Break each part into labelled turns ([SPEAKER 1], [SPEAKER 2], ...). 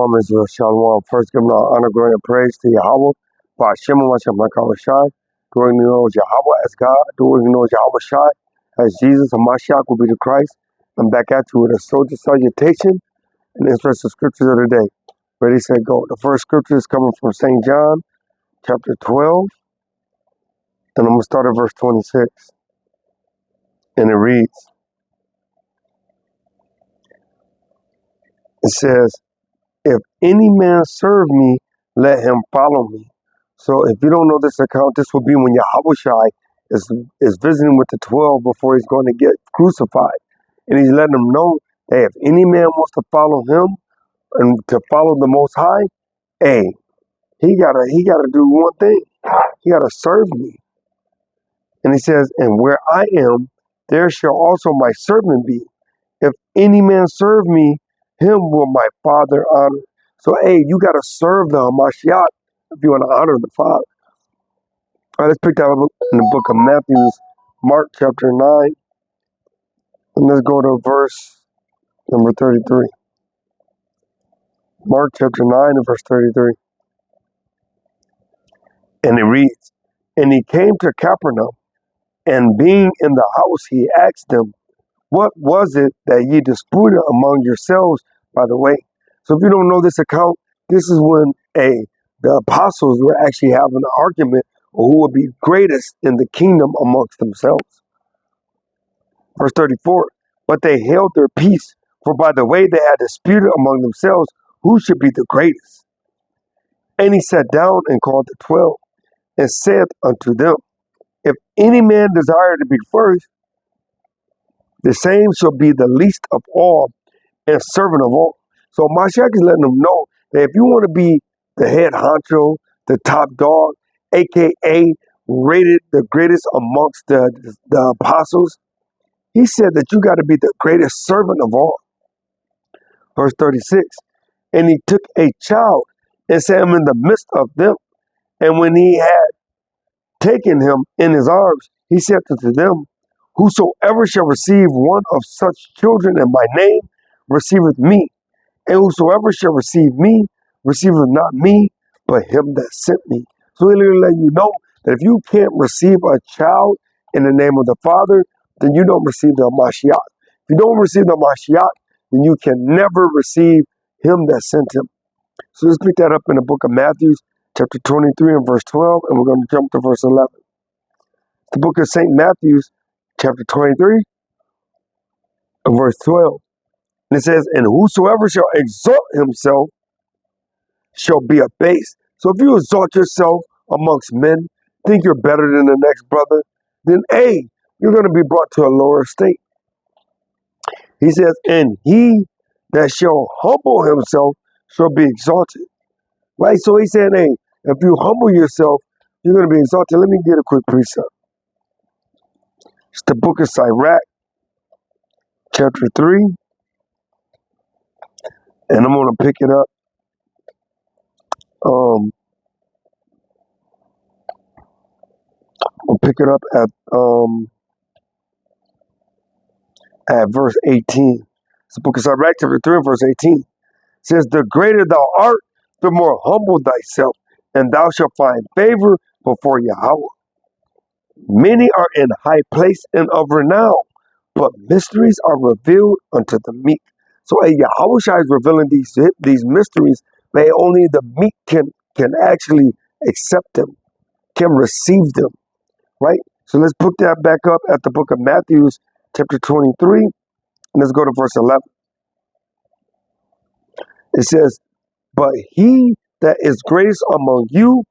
[SPEAKER 1] Shalom, Israel, Shalom. First, giving all honor, glory, and praise to Yahweh. Ba'ashem Hashem HaKavashai. Glory to know Yahweh as God. Glory to know Yahweh Shai as Jesus and Mashiach will be the Christ. I'm back at you with a soldier salutation and interesting scriptures of the day. Ready, set, go. The first scripture is coming from St. John, chapter 12. And I'm going to start at verse 26. And it reads, it says, if any man serve me, let him follow me. So if you don't know this account, this will be when Yahushua is visiting with the 12 before he's going to get crucified. And he's letting them know, hey, if any man wants to follow him and to follow the Most High, hey, he gotta do one thing. He gotta serve me. And he says, and where I am, there shall also my servant be. If any man serve me, him will my Father honor. So, hey, you got to serve the Hamashiach if you want to honor the Father. All right, let's pick that up in the book of Matthew, Mark chapter 9. And let's go to verse number 33. Mark chapter 9 and verse 33. And it reads, and he came to Capernaum, and being in the house, he asked them, what was it that ye disputed among yourselves by the way? So if you don't know this account, this is when the apostles were actually having an argument on who would be greatest in the kingdom amongst themselves. Verse 34, but they held their peace, for by the way they had disputed among themselves who should be the greatest. And he sat down and called the 12, and said unto them, if any man desire to be first, the same shall be the least of all and servant of all. So Mashiach is letting them know that if you want to be the head honcho, the top dog, aka rated the greatest amongst the apostles, he said that you got to be the greatest servant of all. Verse 36, and he took a child and set him in the midst of them. And when he had taken him in his arms, he said unto them, whosoever shall receive one of such children in my name, receiveth me. And whosoever shall receive me, receiveth not me, but him that sent me. So he'll let you know that if you can't receive a child in the name of the Father, then you don't receive the Mashiach. If you don't receive the Mashiach, then you can never receive him that sent him. So let's pick that up in the book of Matthew, chapter 23 and verse 12, and we're going to jump to verse 11. The book of St. Matthew, chapter 23 and verse 12. And it says, and whosoever shall exalt himself shall be abased. So if you exalt yourself amongst men, think you're better than the next brother, then A, you're going to be brought to a lower state. He says, and he that shall humble himself shall be exalted. Right? So he's saying, hey, if you humble yourself, you're going to be exalted. Let me get a quick precept. It's the book of Sirach, chapter 3. And I'm going to pick it up. I'll pick it up at verse 18. It's the book of Sirach, chapter 3, verse 18. It says, the greater thou art, the more humble thyself, and thou shalt find favor before Yahweh. Many are in high place and of renown, but mysteries are revealed unto the meek. So Yahushua is revealing these mysteries, but only the meek can actually accept them, can receive them, right? So let's put that back up at the book of Matthew, chapter 23, and let's go to verse 11. It says, but he that is greatest among you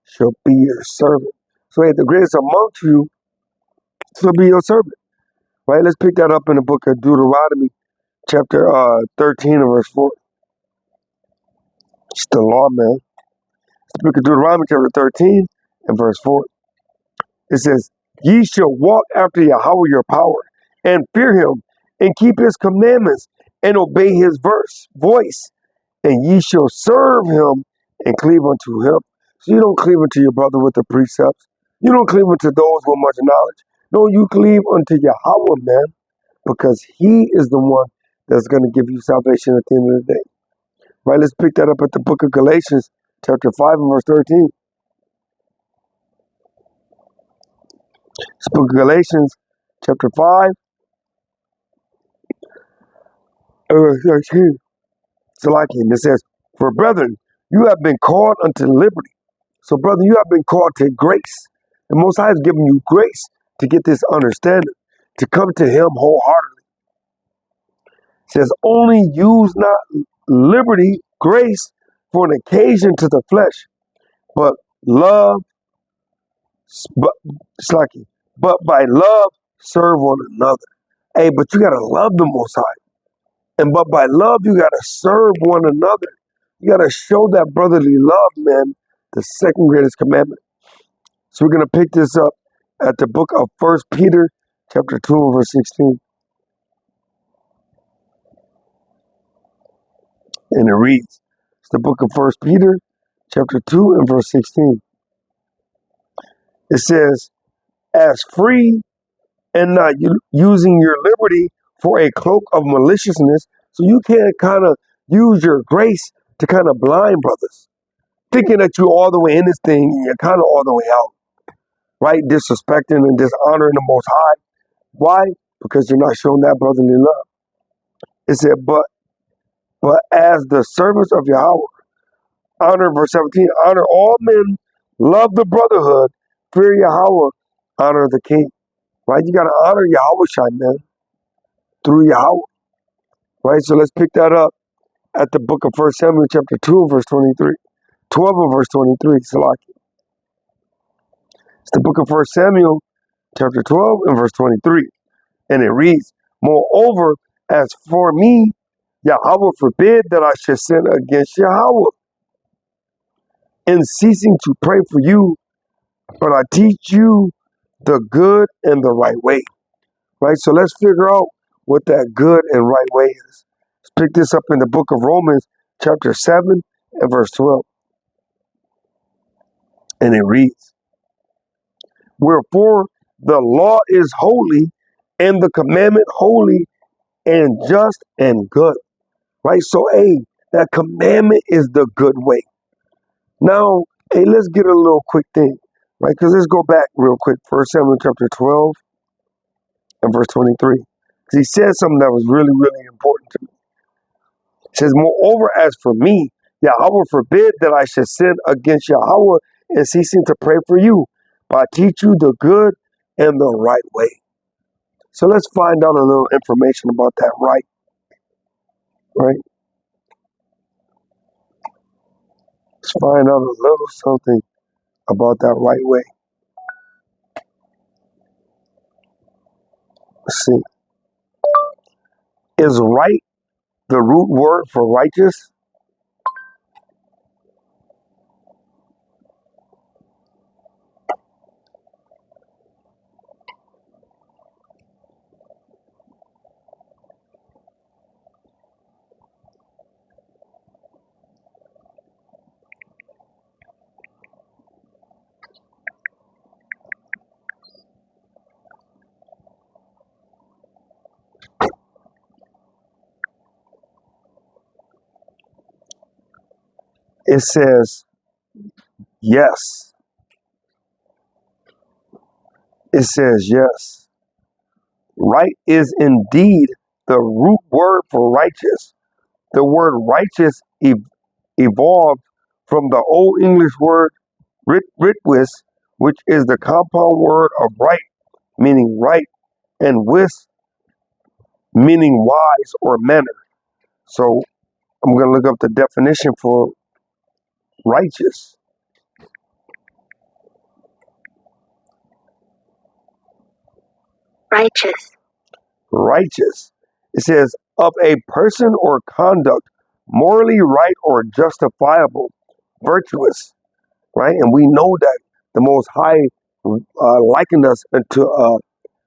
[SPEAKER 1] shall be your servant. So hey, the greatest amongst you shall be your servant, right? Let's pick that up in the book of Deuteronomy, chapter 13 and verse 4. It's the law, man. It's the book of Deuteronomy, chapter 13 and verse 4. It says, ye shall walk after Yahweh your power, and fear him, and keep his commandments, and obey his voice, and ye shall serve him, and cleave unto him. So you don't cleave unto your brother with the precepts. You don't cleave unto those with much knowledge. No, you cleave unto Yahweh, man, because he is the one that's going to give you salvation at the end of the day. Right, let's pick that up at the book of Galatians, chapter 5 and verse 13. This book of Galatians, chapter 5, and verse 13. So like it says, for brethren, you have been called unto liberty. So, brother, you have been called to grace. The Most High has given you grace to get this understanding, to come to Him wholeheartedly. It says, only use not liberty, grace, for an occasion to the flesh, but love, but it's like it, but by love serve one another. Hey, but you gotta love the Most High, and but by love you gotta serve one another. You gotta show that brotherly love, man. The second greatest commandment. So we're going to pick this up at the book of 1 Peter, chapter 2, verse 16. And it reads, it's the book of 1 Peter, chapter 2, and verse 16. It says, as free and not using your liberty for a cloak of maliciousness, so you can't kind of use your grace to kind of blind brothers, thinking that you're all the way in this thing and you're kind of all the way out, right? Disrespecting and dishonoring the Most High. Why? Because you're not showing that brotherly love. It said, but as the servants of Yahweh, honor, verse 17, honor all men, love the brotherhood, fear Yahweh, honor the king. Right? You got to honor Yahweh Shai, man, through Yahweh. Right? So let's pick that up at the book of 1 Samuel, chapter 2, verse 23. 12 and verse 23. Salaki. It's the book of 1 Samuel, chapter 12 and verse 23. And it reads, moreover, as for me, Yahweh forbid that I should sin against Yahweh in ceasing to pray for you, but I teach you the good and the right way. Right? So let's figure out what that good and right way is. Let's pick this up in the book of Romans, chapter 7 and verse 12. And it reads, wherefore the law is holy and the commandment holy and just and good. Right? So, that commandment is the good way. Now, let's get a little quick thing, right? Because let's go back real quick. 1 Samuel chapter 12 and verse 23. Because he said something that was really, really important to me. It says, moreover, as for me, Yahweh forbid that I should sin against Yahweh and ceasing to pray for you, but I teach you the good and the right way. So let's find out a little information about that right. Let's find out a little something about that right way. Let's see. Is right the root word for righteous? It says yes. It says yes. Right is indeed the root word for righteous. The word righteous evolved from the Old English word ritwis, which is the compound word of right, meaning right, and wis, meaning wise or manner. So I'm going to look up the definition for righteous. Righteous. It says, of a person or conduct morally right or justifiable, virtuous, right? And we know that the Most High likened us into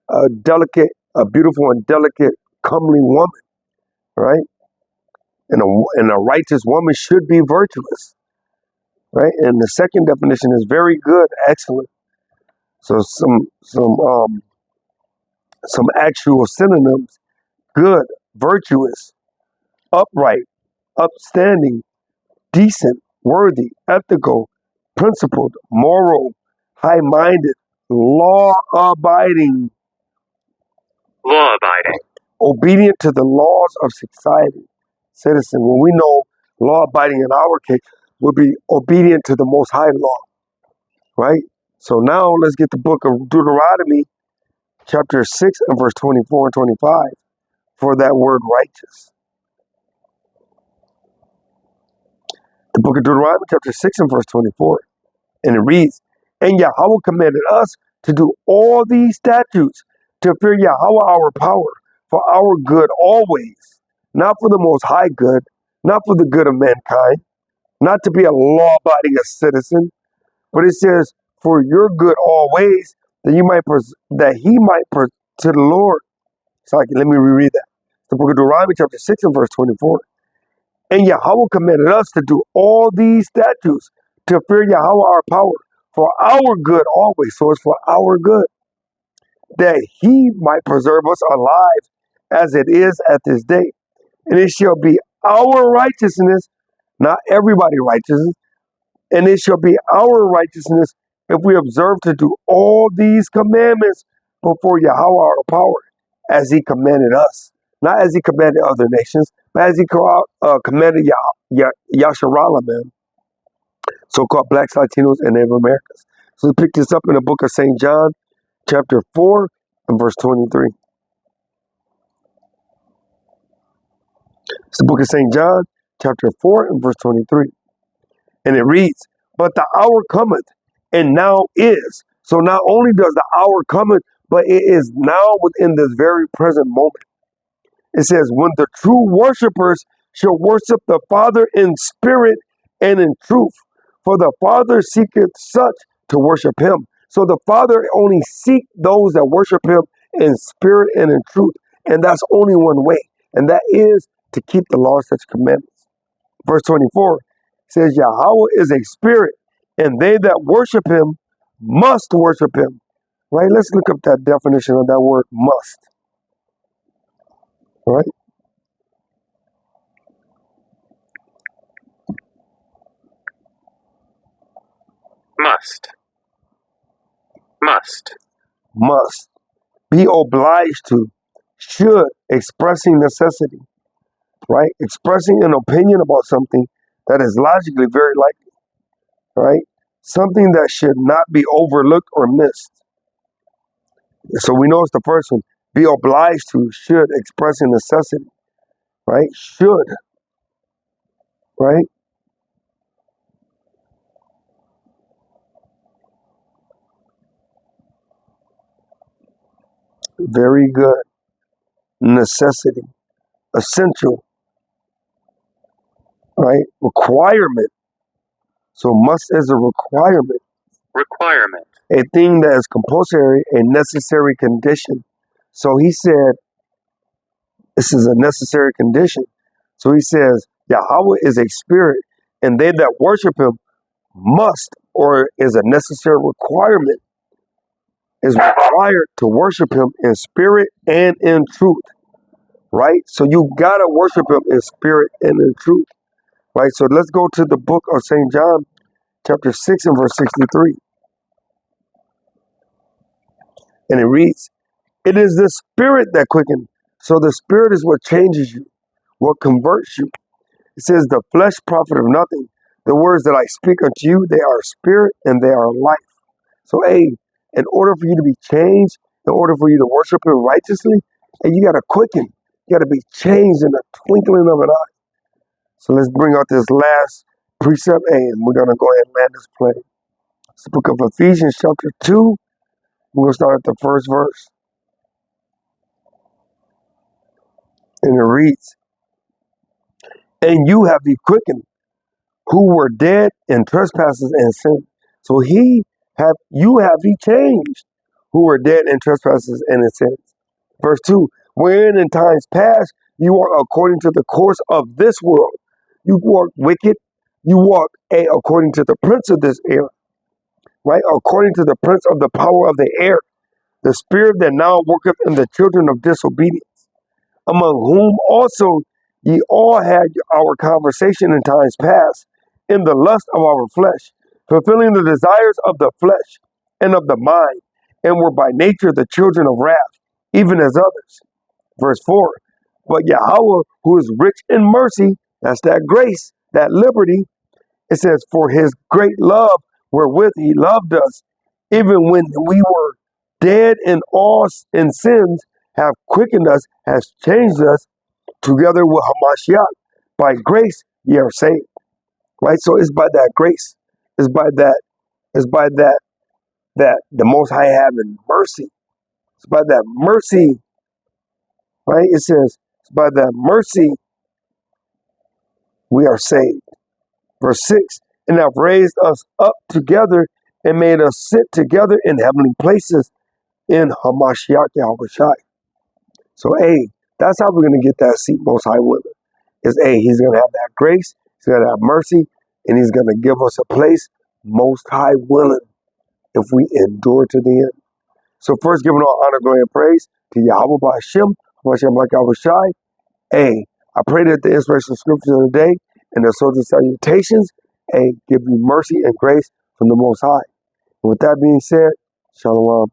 [SPEAKER 1] a delicate, a beautiful and delicate, comely woman, right? And a righteous woman should be virtuous, right? And the second definition is very good, excellent. So some actual synonyms: good, virtuous, upright, upstanding, decent, worthy, ethical, principled, moral, high-minded, law-abiding, obedient to the laws of society, citizen. When we know law-abiding in our case would be obedient to the Most High law, right? So now let's get the book of Deuteronomy, chapter 6 and verse 24 and 25 for that word righteous. The book of Deuteronomy, chapter 6 and verse 24. And it reads, and Yahweh commanded us to do all these statutes, to fear Yahweh our power, for our good always, not for the Most High good, not for the good of mankind, not to be a law-abiding citizen, but it says, for your good always, that he might to the Lord. Sorry, let me reread that. The book of Deuteronomy, chapter 6 and verse 24. And Yahweh commanded us to do all these statutes, to fear Yahweh our power, for our good always. So it's for our good, that he might preserve us alive as it is at this day. And it shall be our righteousness, not everybody's righteousness, and it shall be our righteousness if we observe to do all these commandments before Yahweh our power, as he commanded us. Not as he commanded other nations, but as he commanded Yasharala, man, so-called blacks, Latinos, and Native Americans. So let's pick this up in the book of St. John, chapter 4 and verse 23. It's the book of St. John, chapter 4 and verse 23. And it reads, but the hour cometh, and now is. So not only does the hour cometh, but it is now within this very present moment. It says, when the true worshipers shall worship the Father in spirit and in truth, for the Father seeketh such to worship him. So the Father only seeks those that worship him in spirit and in truth. And that's only one way, and that is to keep the law, such commandments. Verse 24 says, Yahweh is a spirit, and they that worship him must worship him. Right? Let's look up that definition of that word must. Right? Must. Be obliged to. Should. Expressing necessity. Right? Expressing an opinion about something that is logically very likely. Right? Something that should not be overlooked or missed. So we know it's the first one. Be obliged to. Should. Expressing necessity. Right? Should. Right? Very good. Necessity. Essential. Right? Requirement. So must is a requirement. A thing that is compulsory, a necessary condition. So he said, this is a necessary condition. So he says, Yahweh is a spirit, and they that worship him must, or is a necessary requirement, is required to worship him in spirit and in truth. Right? So you gotta worship him in spirit and in truth. Right? So let's go to the book of St. John, chapter 6 and verse 63. And it reads, it is the spirit that quickens. So the spirit is what changes you, what converts you. It says the flesh profiteth nothing. The words that I speak unto you, they are spirit and they are life. So, in order for you to be changed, in order for you to worship him righteously, you got to quicken. You got to be changed in the twinkling of an eye. So let's bring out this last precept, and we're going to go ahead and land this plane. It's the book of Ephesians, chapter 2. We're going to start at the first verse. And it reads, and you have he quickened, who were dead in trespasses and sin. So you have he changed, who were dead in trespasses and in sins. Verse 2, wherein in times past you walk according to the course of this world. You walk wicked, you walk according to the prince of this air, right? According to the prince of the power of the air, the spirit that now worketh in the children of disobedience, among whom also ye all had our conversation in times past, in the lust of our flesh, fulfilling the desires of the flesh and of the mind, and were by nature the children of wrath, even as others. Verse 4, but Yahweh, who is rich in mercy, that's that grace, that liberty, it says, for his great love wherewith he loved us, even when we were dead in all in sins, have quickened us, has changed us together with Hamashiach. By grace ye are saved. Right? So it's by that grace. It's by that the Most High having mercy. It's by that mercy, right? It says, it's by that mercy we are saved. Verse 6, and have raised us up together and made us sit together in heavenly places in Hamashiach Yahushai. So, that's how we're going to get that seat Most High with him. Is he's going to have that grace, he's going to have mercy, and he's going to give us a place Most High willing if we endure to the end. So first, giving all honor, glory, and praise to Yahweh Ba'Shem, Hashem Yahushai. I pray that the inspirational scriptures of the day and the social salutations, give you mercy and grace from the Most High. And with that being said, Shalom.